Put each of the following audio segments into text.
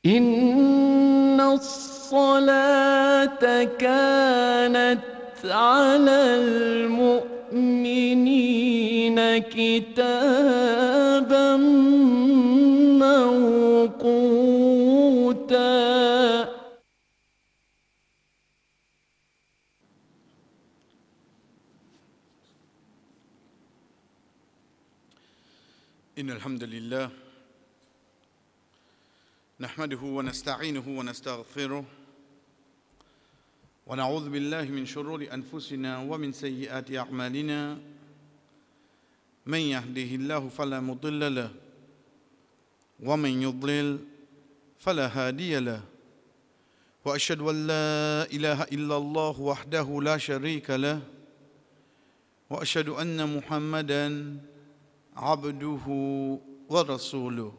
إن الصلاة كانت على المؤمنين كتابا موقوتا. إن الحمد لله نحمده ونستعينه ونستغفره ونعوذ بالله من شرور أنفسنا ومن سيئات أعمالنا من يهده الله فلا مضل له ومن يضلل فلا هادي له وأشهد أن لا إله إلا الله وحده لا شريك له وأشهد أن محمدًا عبده ورسوله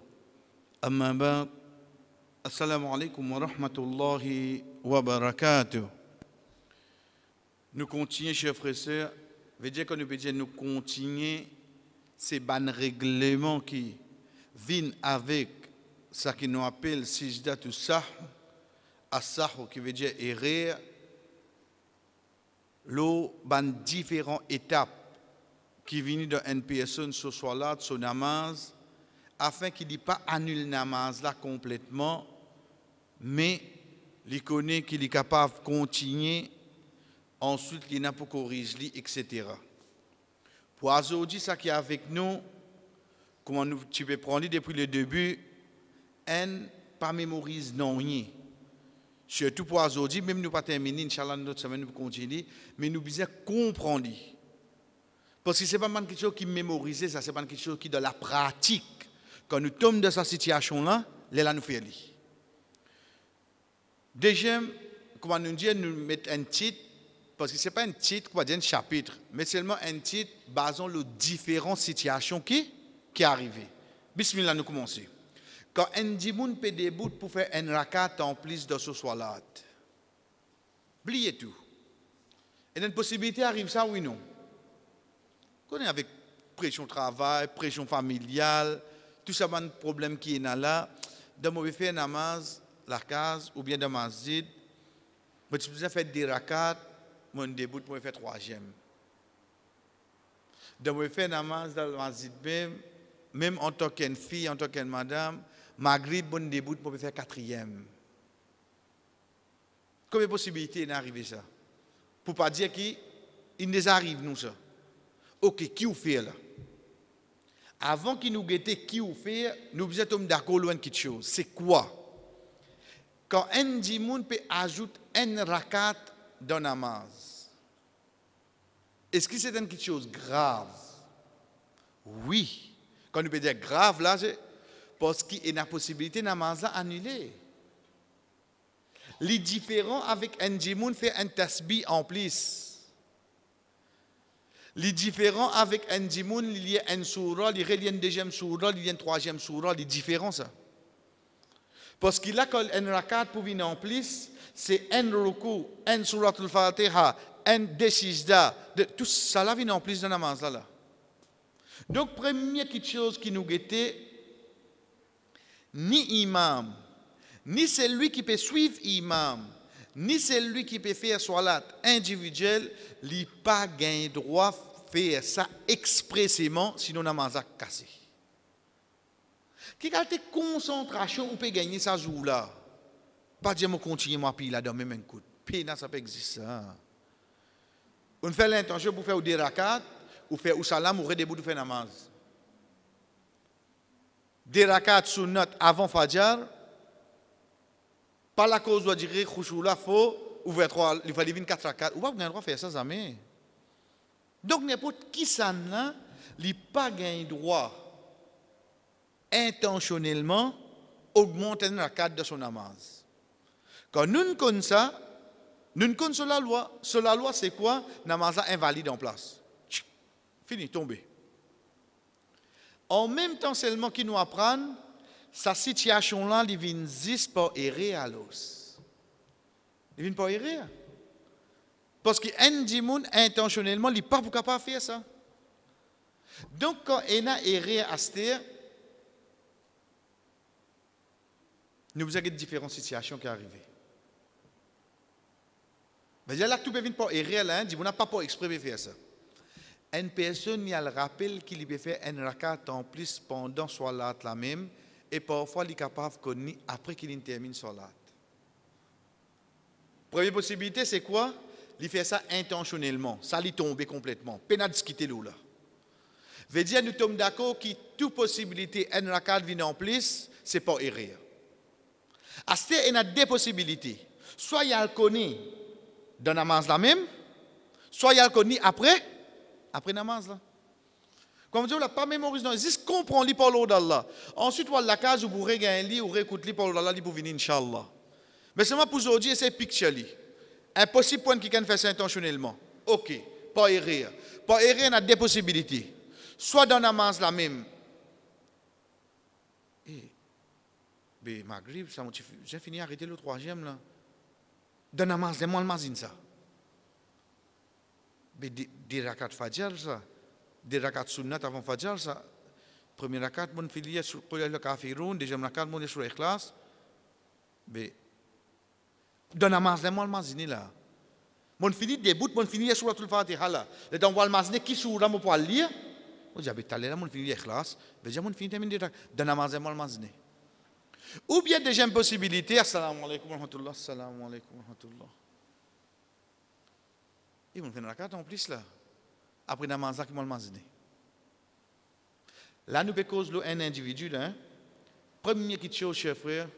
أما بعد السلام عليكم ورحمة الله وبركاته. Nous continuons, chers frères et sœurs, veut dire que nous pouvons dire nous continuons ces bons règlements qui viennent avec ce que nous appelons Sijdat Sahw, As-Sahw qui veut dire errer, les différentes étapes qui viennent de une personne ce soir-là, de son namaz, afin qu'il ne pas annule le namaz là complètement, mais il connaît qu'il est capable de continuer, ensuite qu'il n'a pas corriger, etc. Pour aujourd'hui, ça qui est avec nous, comment nous, tu peux prendre depuis le début, un pas mémorise non rien. Surtout pour aujourd'hui, même nous pas terminer, Inch'Allah, notre semaine nous continuer, mais nous devons comprendre. Parce que ce n'est pas quelque chose qui mémorise, ça, ce n'est pas quelque chose qui est de la pratique. Quand nous tombons dans cette situation-là, là nous faisons. Deuxième, comment nous dire, nous mettons un titre, parce que ce n'est pas un titre, on va dire un chapitre, mais seulement un titre basant les différentes situations qui arrivent. Bismillah, nous commençons. Quand un dimoun peut debout pour faire un rakat en plus de ce soir-là, oubliez tout. Et une possibilité arrive ça, oui, non? Qu'on est avec pression travail, pression familiale, tout ça, un problème qui est là. De mauvais faire namaz, la case, ou bien de masjid, mais tu peux faire des rakats, mon début pour faire troisième. De mauvais faire namaz dans le masjid, même en tant qu'une fille, en tant qu'une madame, Maghrib, bon début pour faire quatrième. Combien de possibilités d'arriver ça? Pour ne pas dire qu'il nous arrive, nous, ça. Ok, qui vous fait là? Avant qu'il nous guette qui vous fait, nous sommes d'accord loin de quelque chose. C'est quoi? Quand un dimoun peut ajouter un rakat dans la namaz, est-ce que c'est quelque chose de grave? Oui. Quand nous peut dire grave là, c'est parce qu'il y a la possibilité de namaz annulée. Les différents avec un dimoun fait un tasbih en plus. Les différents avec un dimoun, il y a un soura, il y a une deuxième soura, il y a une troisième soura, les différents ça. Parce qu'il a un rakat pour venir en plus, c'est un ruku, un surat al-Fatiha, un desijda, tout ça là vient en plus dans la namaz là. Donc première chose qui nous guette, ni imam, ni celui qui peut suivre imam, ni celui qui peut faire salat individuel, il n'a pas gain droit de faire ça expressément, sinon la namaz a cassé. Qui a été concentration ou peut gagner ça jour-là? Pas dire moi continuer moi puis là dans même un coup. Puis ça peut exister ça. On fait l'intention pour faire des rakats ou faire ou salam ou redebout faire namaz. Des rakats sunnat avant fajr. Par la cause doit dire khushu là faut ouvrir trois, il fallait venir 4 rakats. Ou pas gagner droit faire ça jamais. Donc n'importe qui ça là, il pas gagner droit intentionnellement augmenter la cadre de son namaz. Quand nous connaissons ça, nous connaissons la loi. Sur la loi, c'est quoi? Namaz invalide en place. Fini, tombé. En même temps seulement qu'il nous apprend, sa situation-là, il vient juste pour errer à l'os. Il vient pour errer. Parce qu'un dimoun, intentionnellement, il n'est pas capable de faire ça. Donc, quand il a erré à cette Nous avons différentes situations qui arrivent. Mais là, tout peut venir pour errer, là, on n'a pas pour exprimer faire ça. Une personne, il y a le rappel qu'il peut faire un rakat en plus pendant Salat la même, et parfois il est capable de connaître après qu'il termine Salat. Première possibilité, c'est quoi? Il fait ça intentionnellement, ça lui tombe complètement, peine discuter là. Veut dire, nous sommes d'accord que toute possibilité, un rakat vient en plus, c'est pas errer. À ce il y a deux possibilités. Soit il y a le connaît dans la namaz la même, soit il y a le connaît après namaz là. Comme je dis, pas mémorise, non, juste comprendre les paroles d'Allah. Ensuite, on la case, vous pourrez gagner, ou réécouter les paroles d'Allah, pour venir, Inch'Allah. Mais seulement pour aujourd'hui, c'est picture. Impossible pour quelqu'un de faire ça intentionnellement. Ok, pas errer. Pas errer, on a deux possibilités. Soit dans la namaz la même. Mais Maghrib, j'ai fini d'arrêter le troisième là. Dans la namaz, moi le mazine ça. Mais des rakat fajr ça. Des rakat sunnat avant fajr ça. Premier rakat, mon filier sur le kafirun. Deuxième rakat, mon sur ikhlas. Mais dans la namaz, moi le mazine là. Mon fini début, mon fini sur le fatiha là. Et dans le mazine, qui sur là, mon pour lire. Moi j'habite là, mon fini ikhlas. Mais j'ai mon fini terminé dans la namaz, moi le mazine. Ou bien deuxième possibilité, assalamu alaikum wa rahmatullah, assalamu alaikum wa rahmatullah. Ils vont faire une rakat en plus là. Après namaz, qui m'ont le mazine. Là, nous cause un individu là. Première chose, cher frère,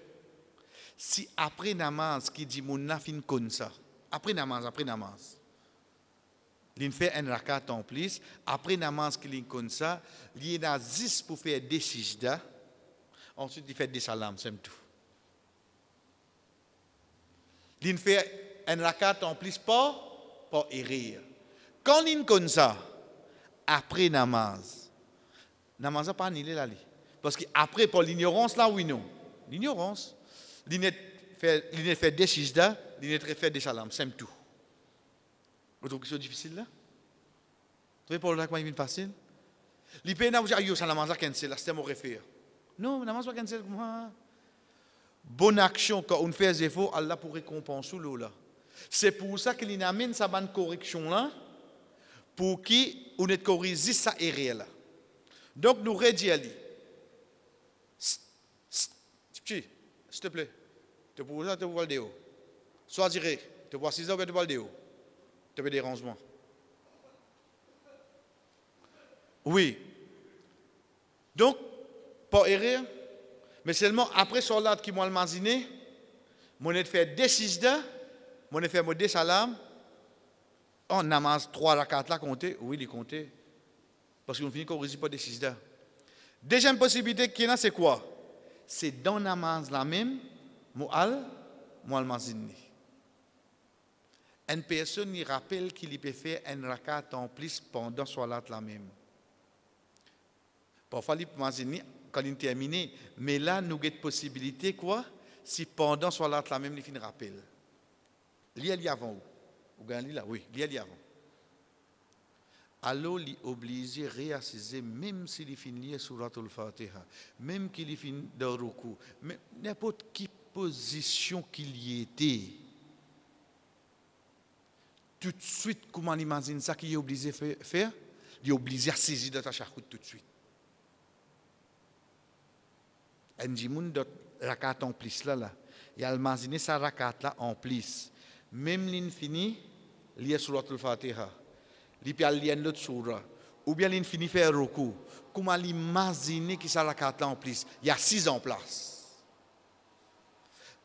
si après namaz, qui dit mon nafin comme ça, après namaz, il fait un rakat en plus, après namaz, qui comme ça, il y a 10 pour faire des sijda. Ensuite, il fait des salams, c'est tout. Il fait un rakat en plus pas errer. Quand il comme ça, après namaz n'a pas annulé là. Parce qu'après, pour l'ignorance là, oui, non. L'ignorance, il fait des sijda, il fait des salams, c'est tout. Vous trouvez que c'est difficile là? Vous trouvez pour le comment il est facile? Il peut pas dire, ça namaz cancel, c'est mon référé. Non, namaz pas cancel comme ça. Bonne action, quand on fait des efforts, Allah pour récompenser là. C'est pour ça qu'il amène sa bonne correction là, pour qu'on ait corrigé ça erreur là. Donc nous redisons. S'il te plaît, te pour ça, te vois le déo. Sois direct, te vois 6 heures, te vois le déo. Te fais dérangement. Oui. Donc, pas erreur, mais seulement après Salat qui m'a imaginé, mon fait des sijda, mon fait des salam, on namaz 3 rakat là compter, oui, il compter. Parce qu'on finit qu'on ne réussit pas des sijda. Deuxième possibilité qui est là, c'est quoi? C'est dans namaz la même, moi imaginé. Une personne il rappelle qu'il peut faire un rakat en plus pendant Salat la même. Parfois, il peut imaginer quand il est terminé, mais là, nous avons une possibilité, quoi? Si pendant Salat la même, il fait un rappel. Il y a avant où? Vous avez là? Oui, il y a avant. Alors, il est obligé de réassiser, même s'il finit Surat al-Fatiha, même qu'il finit dans le ruku, n'importe quelle position qu'il y était. Tout de suite, comment on imagine ça qu'il est obligé de faire? Il est obligé de saisir dans ta charcoute tout de suite. Un jimoun de rakat en plus là. Il a imaginé sa rakat là en plus. Même l'infini, il y a Surat al-Fatiha. Il peut aller dans l'autre surah. Ou bien l'infini fait un roku. Comment l'imaginer que sa rakat là en plus? Il y a 6 en place.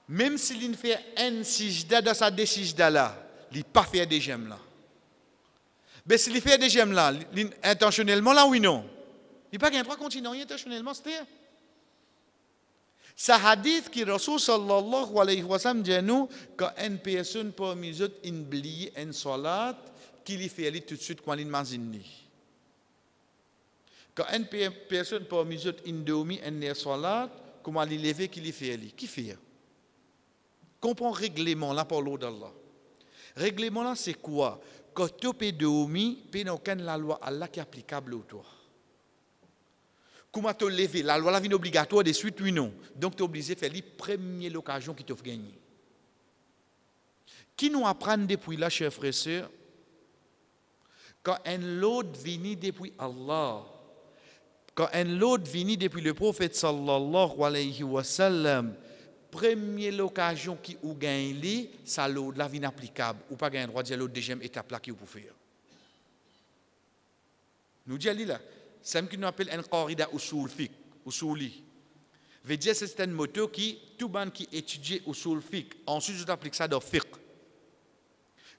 Même s'il fait un sijda dans sa décijda là, il n'a pas fait des gemmes là. Mais s'il fait des gemmes là, intentionnellement là, oui, non. Il n'a pas gagné 3 continents intentionnellement, c'était. Ce hadith qui Rasul sallallahu alayhi wa sallam dit nous quand une personne parmi eux oublie une salat qu'il fait tout de suite quand il imagine. Quand une personne parmi eux oublie une salat comment il lever qu'il fait qui fait? Comprends règlement là par l'eau d'Allah. Règlement là c'est quoi? Quand tu peux dormir, il n'y a aucune la loi Allah qui est applicable au toi. Comment te lever? La loi la vie obligatoire de suite, oui, non. Donc, tu es obligé de faire la première occasion qui t'offre gagné. Qui nous apprend depuis là, chers frères et sœurs, quand un lot vient depuis Allah, quand un lot vient depuis le prophète sallallahu alayhi wa sallam, première occasion qui ou gagne, ça l'autre la vie inapplicable, ou pas gagner droit de dire l'autre deuxième étape là qui vous pouvez faire. Nous disons là, c'est ce qu'on appelle un qarida usul fiqh, usuli. Veut dire c'est un moteur qui tout le monde qui étudie usul fiqh, ensuite je t'applique ça dans fiqh.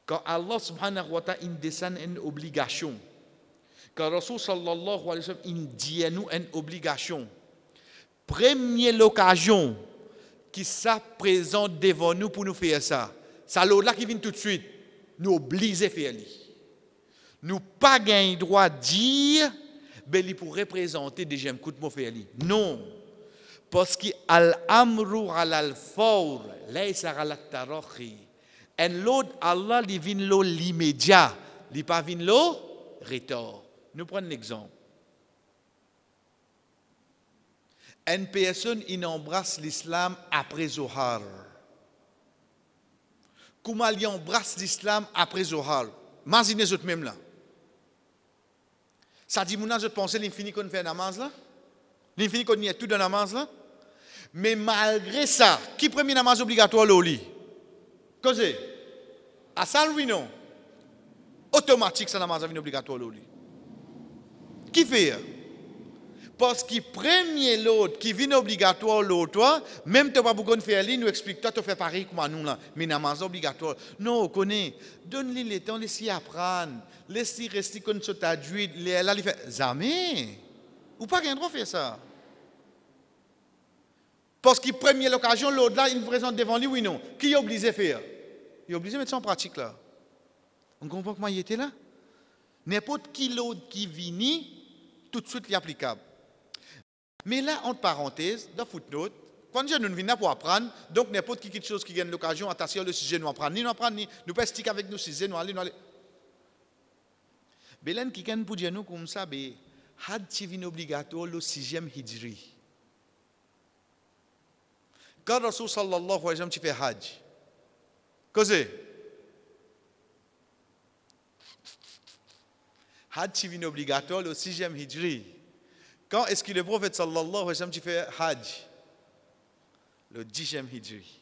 Quand Allah subhanahu wa ta'ala descend une obligation, quand Rasul sallallahu alayhi wa sallam dit à nous une obligation, première occasion qui ça présente devant nous pour nous faire ça, ça l'autre là qui vient tout de suite, nous obliger à faire. Nous pas gain droit de dire, ben il pour représenter des j'aime coup de faire. Non, parce que al-amru al-fawr, laysa al-tarakhi. Et l'autre, Allah, il vient l'immédiat, il pas vient le retard. Nous prenons un exemple. Une personne, il embrasse l'islam après Zohar. Comment il embrasse l'islam après Zohar? Imaginez vous même là. Ça dit, je pense qu'il finit qu'on fait namaz là. Il finit qu'on y est tout dans namaz là. Mais malgré ça, qui premier namaz obligatoire le lit? Cause à ça oui non. Automatique ça namaz obligatoire le lit. Qui fait? Parce que premier l'autre qui vient obligatoire l'autre, même tu pas beaucoup faire lui nous explique toi tu fais pareil comme nous là, mais namaz obligatoire. Non, on connaît. Donne-lui le temps laisse-lui apprendre, laisse-lui rester comme ça t'adjuit, là il fait jamais. Ou pas gain droit faire ça. Parce que première l'occasion l'autre là il me présente devant lui oui non. Qui est obligé de faire? Il est obligé de mettre ça en pratique là. On comprend comment il était là? N'importe qui l'autre qui vient tout de suite il est applicable. Mais là, entre parenthèses, dans footnote, quand je nous viens pour apprendre, donc n'importe qui quelque chose qui gagne l'occasion, attention, le sujet nous apprendre, ni nous apprendre, ni nous pas stick avec nous sujet, nous aller. Belen qui gagne pour dire nous comme ça, ben, had tivin obligatoire le 6e hijri. Quand Rasul sallallahu alayhi wa sallam fait hajj, qu'est-ce had tivin obligatoire le 6e hijri. Quand est-ce que le prophète sallallahu alayhi wa sallam fait hajj? Le 10e hijri.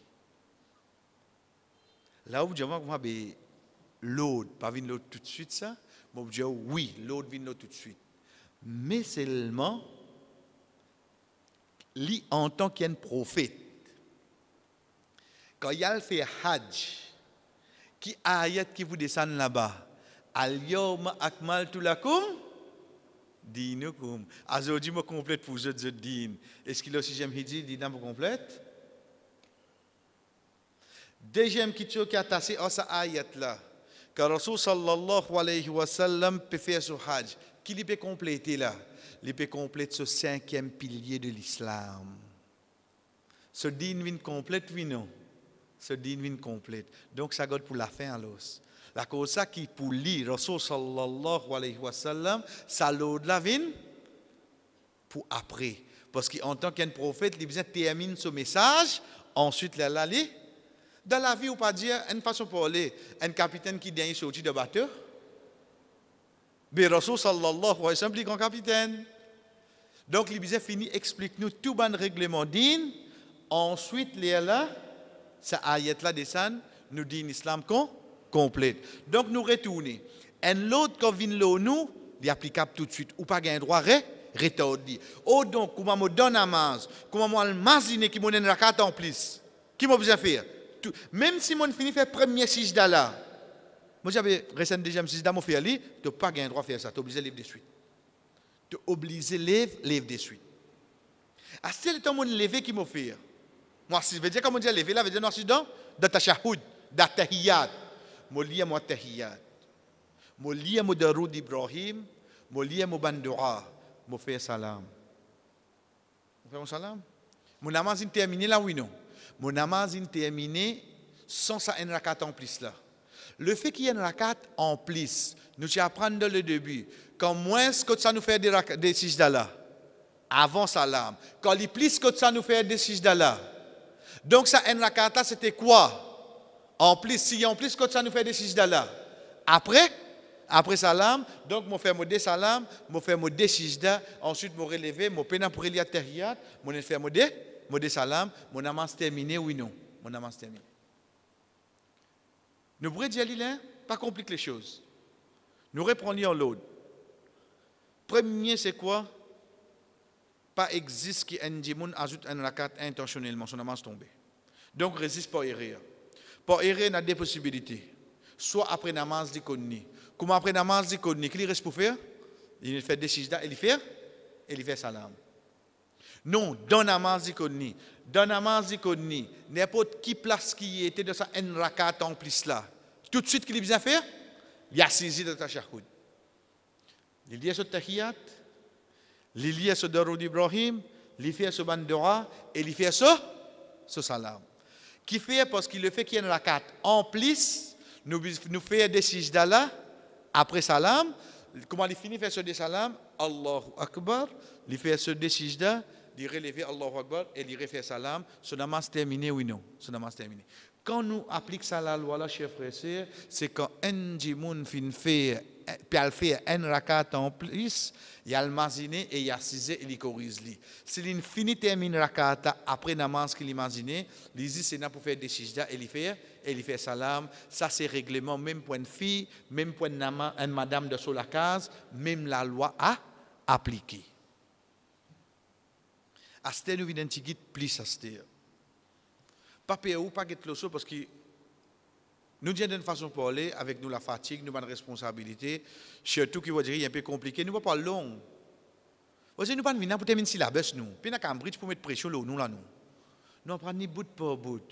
Là où je dis, l'autre, pas venir l'autre tout de suite ça, mais je dis oui, l'autre vient l'autre tout de suite. Mais seulement, lui en tant qu'un prophète, quand il a fait hajj, qui ayat qui vous descend là-bas, al-yawma akmaltu lakum dinukum. Aujourd'hui, je complète pour vous din. Est-ce qu'il y a le 6e hijri, din me complète? Deuxième question qui a tassé à cette ayat-là, que Rasul sallallahu alayhi wa sallam peut faire ce hajj, qui peut compléter là? Il peut compléter ce 5e pilier de l'islam. Ce din vient complète, oui non? Ce din vient complète. Donc ça garde pour la fin alors. La cause ça qui pour lui, Rasul sallallahu alayhi wa sallam, ça l'au-delà vient pour après. Parce qu'en tant qu'un prophète, il besoin termine ce message, ensuite là, dans la vie, on ne peut pas dire, une façon pour parler, un capitaine qui dernier sorti de bateau. Mais Rasul sallallahu alayhi wa sallam, il est grand capitaine. Donc, il besoin fini, explique-nous tout le règlement din, ensuite là, ça ayat là descend, nous dit l'islam complète. Donc, nous retournons. Un l'autre, quand vient nous, il est applicable tout de suite. Ou pas gain droit, rétordi. Oh, donc, comment me donne un mas, comment moi imaginer qui me donne la carte en plus. Qui m'a besoin faire? Tout. Même si mon fini fait premier sijda là, moi j'avais récemment deuxième sijda, mon fait ali, tu n'as pas gain droit faire ça. Tu es obligé de lever de suite. Tu es obligé de lever de suite. À ce temps, mon lever qui m'a fait. Moi, si je veux dire, comment dire lever là, veut dire non, c'est dans tashahhud, dans tahiyat. Mo liya mo tahiyat. Mo liya mo darud Ibrahim, mo liya mo bandoa, mo fait salam. Mo fait mon salam. Mon namaz est terminé là, oui non. Mon namaz est terminé sans ça un rakat en plus là. Le fait qu'il y ait un rakat en plus, nous apprenons dès le début. Quand moins que ça nous fait des sijda là. avant salam. Quand il plus que ça nous fait des sijda là. Donc ça en rakata c'était quoi? En plus, si en plus que ça nous fait des sijda là. Après salam, donc je fais mon deux salam, je fais mon deux sijda, ensuite je relever, je peine pour aller à tahiyat, je fais mon deux salam, mon namaz terminé oui non, mon namaz terminé. Nous pourrions dire là, pas compliquer les choses. Nous reprenons l'autre. Premier c'est quoi? Pas existe qui un djimoun ajoute un rakat intentionnellement, son namaz tombé. Donc résiste par erreur. Par erreur, il y a deux possibilités. Soit après namaz di konni. Comment après namaz di konni, qu'il reste pour faire? Il fait des sijda, il fait salam. Non, dans namaz di konni. Dans namaz di konni, n'importe qui place qui était dans sa un rakat en plus là. Tout de suite, qu'il a besoin de faire? Il a saisi de tashahhud. Il dit sur tahiyat, il lit sur Daroud Ibrahim, il fait sur Bandora et il fait sur salam. Qui fait parce qu'il le fait qu'il y a une rakat en plus, nous fait des sijda là, après salam, comment il finit faire ce des salam, Allahu Akbar, il fait ce des sijda, il relève Allahu Akbar et il refait salam, son namaz terminé oui non, son namaz terminé. Quand nous appliquons ça la loi là, chers frères et sœurs, c'est quand un djimoun fait un rakat en plus, il y a le maziné et il y a cisé et il corrige li. Si il finit termine rakat après namaz qu'il imaginé, il dit c'est pour faire des sijda et il fait salam. Ça c'est règlement même pour une fille, même pour une madame de sur la case, même la loi a appliqué. Aster nous vient un plus aster. Pas peur ou pas get le parce que nous disons d'une façon de parler avec nous la fatigue, nous avons une responsabilité, surtout qui va dire un peu compliqué, nous ne pas long. Parce que nous pas venir pour terminer si la baisse nous. Puis nous avons Cambridge pour mettre pression là nous là nous. Nous prenons ni bout par bout.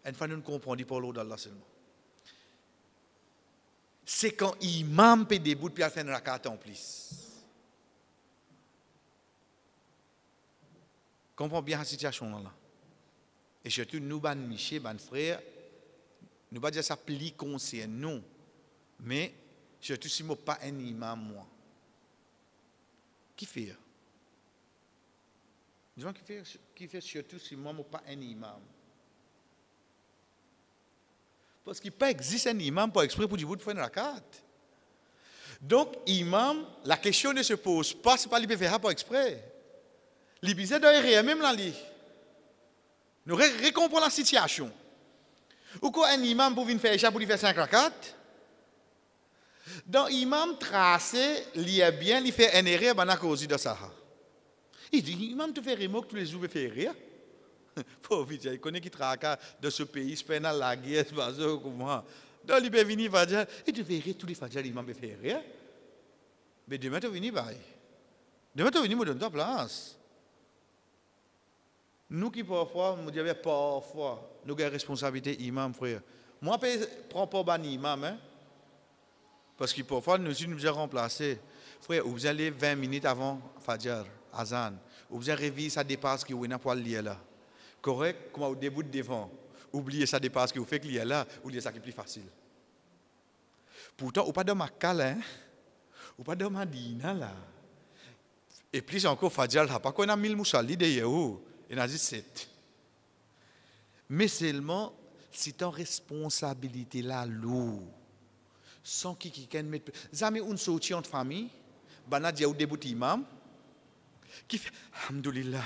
Une fois nous comprenons par l'eau d'Allah seulement. C'est quand imam peut des bouts puis il fait une rakat en plus. Comprends bien la situation là. Et surtout, nous, ban Michel, ban frère, nous pas dire ça pli concerne nous, mais surtout si je ne suis pas un imam, moi. Qui fait? Disons qui fait surtout si moi, je ne suis pas un imam. Parce qu'il peut exister un imam pour exprès pour dire vous faire une rakat. Donc, imam, la question ne se pose pas, ce n'est pas lui faire pour exprès. L'ibizé doit y même là. Nous récomprenons la situation. Ou quoi un imam pour venir faire échapper pour lui faire 5 rakats? Donc, imam tracé, il est bien, il fait un erreur, il a cause de ça. Il dit, imam, tu fais remorque tous les jours, il fait erreur. Pauvre, il connaît qui traque de ce pays, c'est pas la guerre, c'est pas ça, comment. Donc, il peut venir, il va dire, et tu fais erreur tous les fadjas, l'imam fait erreur. Mais demain, tu vas venir, demain, tu vas venir me donner ta place. Nous qui parfois, nous disons parfois, nous avons une responsabilité imam, frère. Moi, je ne prends pas ban imam, hein? Parce que parfois, nous avons remplacé. Frère, vous allez 20 minutes avant Fajr, Azan. Vous allez réveiller, ça dépasse qui vous pour lier là. Correct? Comme au début de devant. Oubliez ça dépasse qui vous fait qu'il y a là, oubliez ça qui est plus facile. Pourtant, vous pas de ma câlin, vous pas de ma dîner là. Et plus encore, Fajr, pas qu'on a 1000 moussali de Yahoo. Il a dit 7. Mais seulement, c'est en responsabilité là, lourd. Sans qui can mettre. Zami une sortie en famille, bana dia ou début imam, qui fait Alhamdulillah,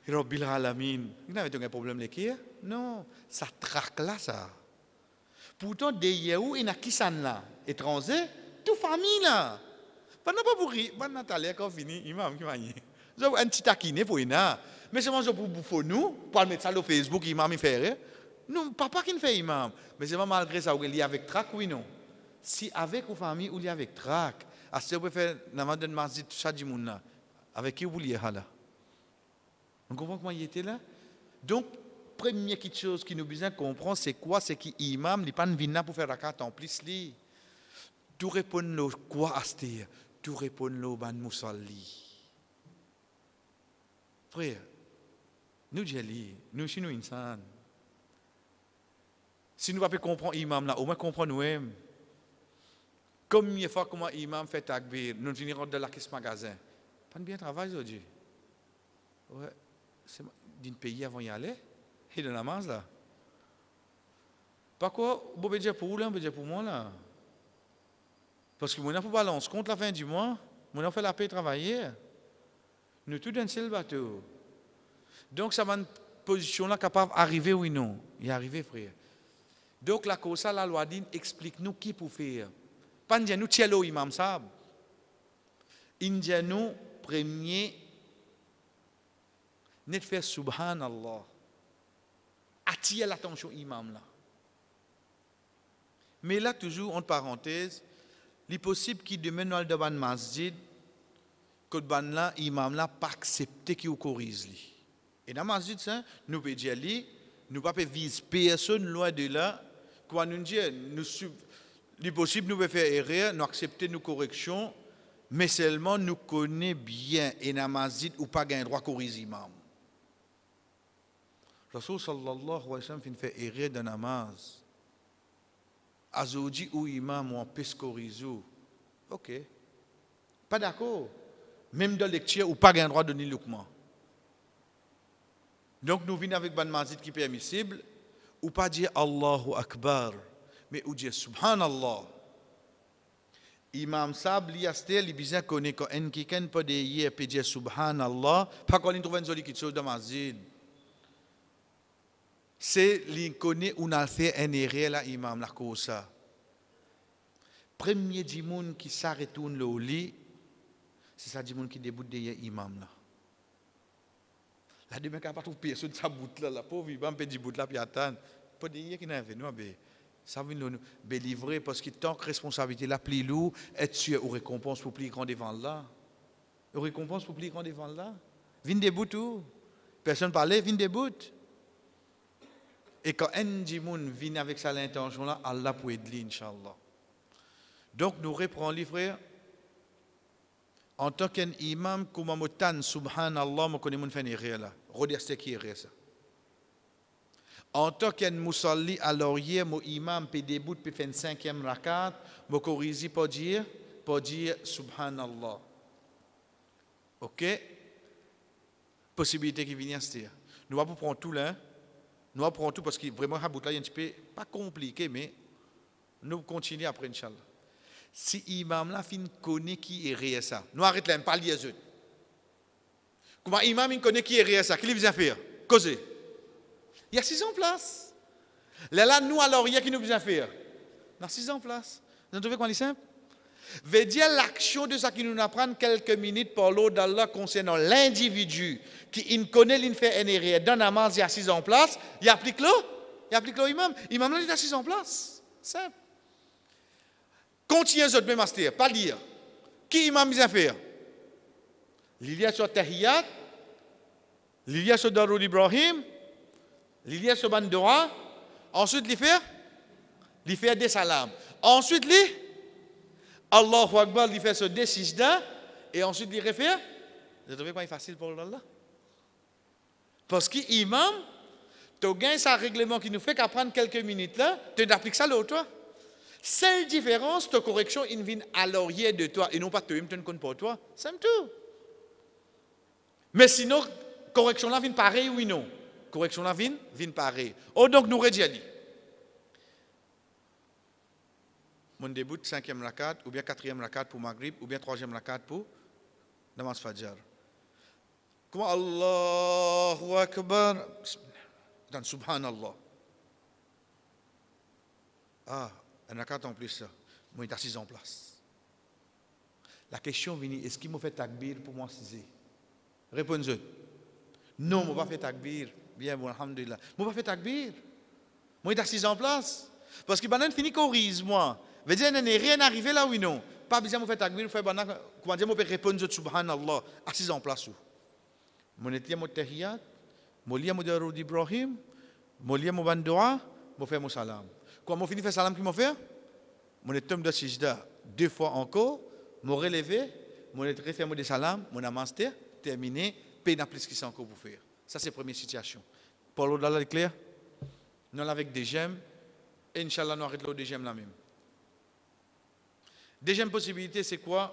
Rabbil Alamin. Il n'avait pas de problème là. Non, ça traque là, ça. Pourtant, des Yahou, il y a qui ça là, étranger, toute famille là. Bana pas pour rire, bana t'allais quand fini, imam qui m'a dit. Un petit taquiné pour ina. Mais c'est moi pour bouffer nous, pour mettre ça sur Facebook, imam il fait. Non, papa qui ne fait imam. Mais c'est malgré ça, il y a avec trac, oui non. Si avec une famille, il y a avec trac, à ce que vous faites dans le masjid chaque jour, avec qui vous voulez là. On comprend comment il était là? Donc, première chose qui nous besoin comprendre, c'est quoi? C'est que l'imam n'est pas venu pour faire la carte en plus. Tout répond quoi à ce tout répond le ban mousali. Frère, nous disons, nous sommes insan. Si nous ne pouvons pas comprendre l'imam là, au moins comprendre nous-mêmes. Combien de fois comment l'imam fait takbir, nous finirons de la caisse magasin. Pas de bien travail aujourd'hui. Ouais, c'est d'un pays avant y aller. Et de la masse là. Pas quoi, vous pouvez dire pour vous là, vous pouvez dire pour moi là. Parce que moi, il faut balance compte la fin du mois. Moi, on fait la paix travailler. Nous tous dans le bateau. Donc, ça va une position là capable d'arriver ou non. Il est arrivé, frère. Donc, la cause, la loi dit, explique-nous qui pour faire. Pas dire nous, tiens-le, imam Sab. India nous, premier, n'est faire subhanallah. Attirer l'attention imam là. Mais là, toujours, entre parenthèses, il est possible qu'il demain dans le masjid, que le ban là, imam là, pas accepté qu'il corrige lui. Et dans le masjid, ça, nous pouvons dire, nous ne pouvons pas viser personne loin de là. Quand nous disons, il est possible nous pouvons faire erreur, nous accepter nos corrections, mais seulement nous connaissons bien et dans le masjid ou pas gain droit à corriger imam. Rasul sallallahu alayhi wa sallam fait erreur dans la namaz. Azoudi ou imam ou en pescorizo. Ok. Pas d'accord. Même dans la lecture, ou pas gain droit de donner le document. Donc nous venons avec ban mazid qui est permissible, ou pas dire Allahu Akbar, mais ou dire Subhanallah. Imam Sab, l'yastel, il bien connaît quand un quelqu'un peut dire peut dire Subhanallah, pas quand il trouve une jolie chose dans mazid. C'est l'inconnu où on a fait un erreur là, imam, la cause ça. Premier dimoun qui s'arrête au lit, c'est ça dimoun qui débute derrière imam là. Là, demain, quand on pas trouve personne de sa bout là, la pauvre imam peut dire bout là, puis attendre. Pas derrière qui n'a fait, non, mais ça vient nous livrer parce que tant que responsabilité la plus lourde, être sûr aux récompenses pour plus grand devant là. Aux récompenses pour plus grand devant là. Vine debout tout. Personne parlait, vine debout. Et quand un dimoun vient avec ça l'intention là, Allah peut aider, Inch'Allah. Donc nous reprenons les frères. En tant qu'imam, comment me tan subhanallah, je connais mon fait erreur là. Redire qui est ça. En tant qu'un musalli à l'orier, mon imam peut début peut faire une 5e rakat, je corrige pour dire subhanallah. OK? Possibilité qui vient à se dire. Nous allons prendre tout là. Nous apprenons tout parce que vraiment, là, il est un petit peu pas compliqué, mais nous continuons après, Inch'Allah. Si l'imam là fin connaît qui est réel ça, nous arrêtons là, pas les autres. Comment l'imam connaît qui est réel ça, qu'est-ce qu'il vient faire? Causer. Il y a 6 en place. Là, nous alors, il y a qui nous vient faire? Il y a 6 en place. Vous trouvez qu'on est simple? Veut dire l'action de ça qui nous apprend quelques minutes par l'eau d'Allah concernant l'individu qui connaît l'infait énéré dans la namaz, il y a 6 en place, il applique l'eau imam. Imam là, il a 6 en place. Simple. Continuez autres même master, pas lire. Qui imam vient faire? Il y a sur Tahiyat, il y a sur Darul Ibrahim, il y a sur Bandora, ensuite il fait des salams. Ensuite, Allahu Akbar, il fait ce décisda, et ensuite il refait. Vous trouvez pas facile pour Allah? Parce que l'imam, tu as gagné un règlement qui nous fait qu'apprendre quelques minutes là, tu appliques ça l'autre. Seule différence, ta correction, il vient à l'arrière de toi, et non pas toi, tu ne connais pas toi. C'est tout. Mais sinon, correction là vient pareil, oui, non. Correction là vient pareil. Oh, donc nous redisons. Mon début, 5e rakat, ou bien 4e rakat pour Maghrib, ou bien 3e rakat pour Namaz Fajr. Comment Allahu Akbar, dans Subhanallah. Ah, un rakat en plus, ça. Moi, il est assis en place. La question vient, est-ce qu'il m'a fait takbir pour moi saisir? Répondez. Non, je ne pas fait takbir. Bien, bon, alhamdulillah. Je ne pas fait takbir. Moi, il est assis en place. Parce que maintenant, il finit qu'on rise, moi. Veut dire, il n'est rien arrivé là, oui, non. Pas besoin de faire takbir, comment dire, je peux répondre subhanallah, assis en place. Mon étier, mon tahiyat, mon lien, mon darud Ibrahim, mon lien, mon bandoa, mon fait mon salam. Quand je finis de faire salam, qui m'a fait? Mon étier de sijda 2 fois encore, mon relevé, mon étier fait mon salam, mon amaste, terminé, paye n'a plus qui c'est encore pour faire. Ça, c'est la première situation. Pour l'autre, là, est clair? Nous, avec des gemmes, et Inch'Allah, nous arrêtons des gemmes là même. Deuxième possibilité, c'est quoi?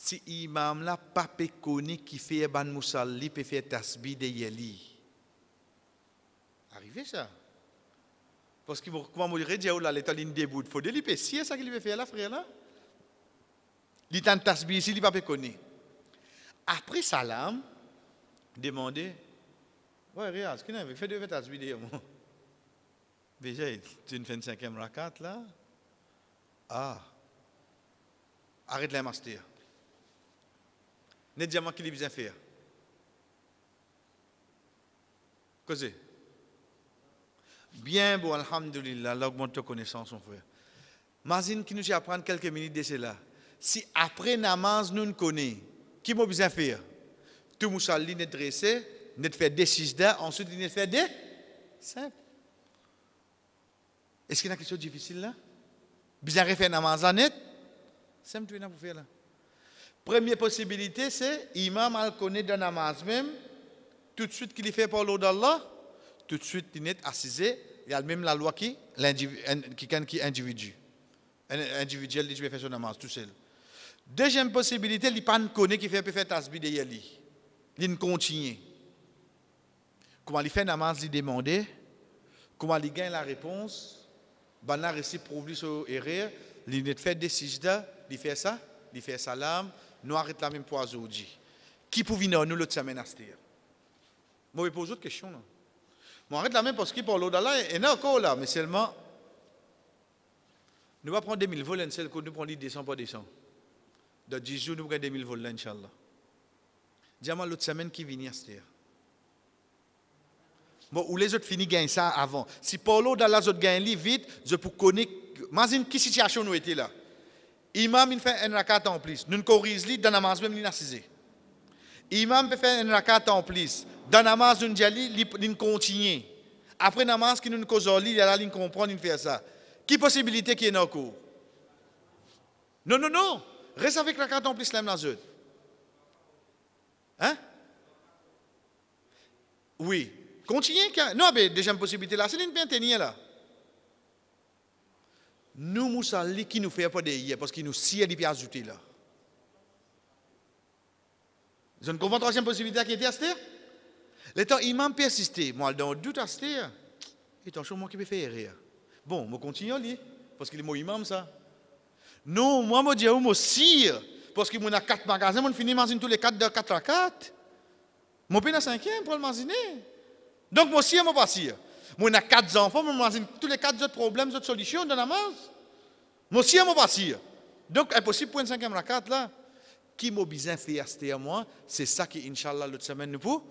si imam là pas péconi qui fait ban musalli peut faire tasbih de yeli. Arrivé ça. Parce que comment dire dire là l'état ligne debout, faut de lui si ça qu'il veut faire là frère là. Il tente tasbih ici, il pas péconi. Après salam, demandez ouais Riaz, qui n'a fait deux tasbih de moi. Déjà tu ne fais une 5e rakat là. Ah. Arrête la master. Ne diamant qu'il est bien faire. Causez. Bien bon, alhamdulillah, là augmente ta connaissance, mon frère. Imagine qui nous apprend quelques minutes de cela. Si après namaz nous connaissons, qui m'a besoin faire? Tout moussali n'est dressé, n'est fait des sijda, ensuite il n'est fait des simple. Est-ce qu'il y a quelque chose de difficile là? Bien refaire namaz en net? Simple, tu pour faire là. Première possibilité, c'est imam al connaît dans namaz même, tout de suite qu'il fait par l'eau d'Allah, tout de suite il est assisé, il y a même la loi qui individu. Individuel, il peut faire son namaz tout seul. Deuxième possibilité, il ne connaît qui fait faire tasbih de yali. Il continue. Comment il fait namaz, il demande, comment il gagne la réponse, il a réussi pour ouvrir son erreur, il fait des sijda, il fait ça, il fait salam, nous arrêtons la même pour aujourd'hui. Qui peut venir nous l'autre semaine à ce dire? Je vais poser autre question. Je arrête la même parce que pour l'autre là, il y a encore là, mais seulement, nous allons prendre 2000 vols, nous prenons 200 pas 200. Dans 10 jours, nous prenons 2000 vols, Inch'Allah. Dis-moi l'autre semaine qui vient à ce dire. Bon, ou les autres finissent de gagner ça avant. Si Paulo dans les autres gagnent vite, je peux connaître. Imagine quelle situation nous était là. Imam il fait un rakat en plus. Nous corrigeons dans la namaz même il assisé. Imam peut faire un rakat en plus. Dans la namaz nous jali il continue. Après namaz qui nous causoli il y a là il comprend il fait ça. Qui possibilité qui est dans le cours? Non. Reste avec rakat en plus là dans autres. Hein? Oui. Continuez. Non, mais deuxième possibilité là, c'est une bien tenir là. Nous, Moussali, qui nous fait pas de hier, parce qu'il nous scie des pieds ajoutés là. Vous comprenez la troisième possibilité qui était à Astér? L'état imam persisté. Moi, dans le doute à Astér, il est un chemin qui peut faire rire. Bon, je continue à lire, parce qu'il est mon imam ça. Non, moi, je dis, je sire, parce qu'il y a 4 magasins, je finis tous les 4 de 4 à 4. Je suis dans 5e pour le magaziner. Donc, moi aussi, je ne pas sûr. Moi, j'ai 4 enfants, je m'imagine tous les 4 autres problèmes, autres solutions dans la masse. Moi aussi, je ne pas sûr. Donc, impossible pour une 5e rakat là. Qui m'a besoin de faire acheter à moi, c'est ça qui, Inch'Allah, l'autre semaine, nous pouvons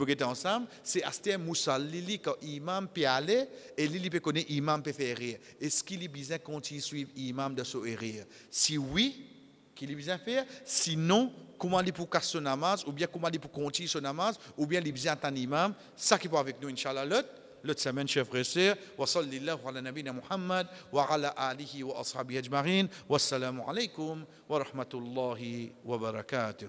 être ensemble. C'est acheter un moussali quand imam peut aller et lui peut connaître imam peut faire rire. Est-ce qu'il a besoin de continuer à suivre imam de ce rire? Si oui, qu'il a besoin de faire. Sinon, comment il peut casser son namaz, ou bien comment il peut continuer son namaz, ou bien il a besoin d'entendre imam. Ça qui peut avec nous, Inch'Allah, l'autre semaine, chers frères et sœurs. Wa sallallahu ala nabina Muhammad wa ala alihi wa ashabihi ajma'in. Wassalamu alaikum wa rahmatullahi wa barakatuh.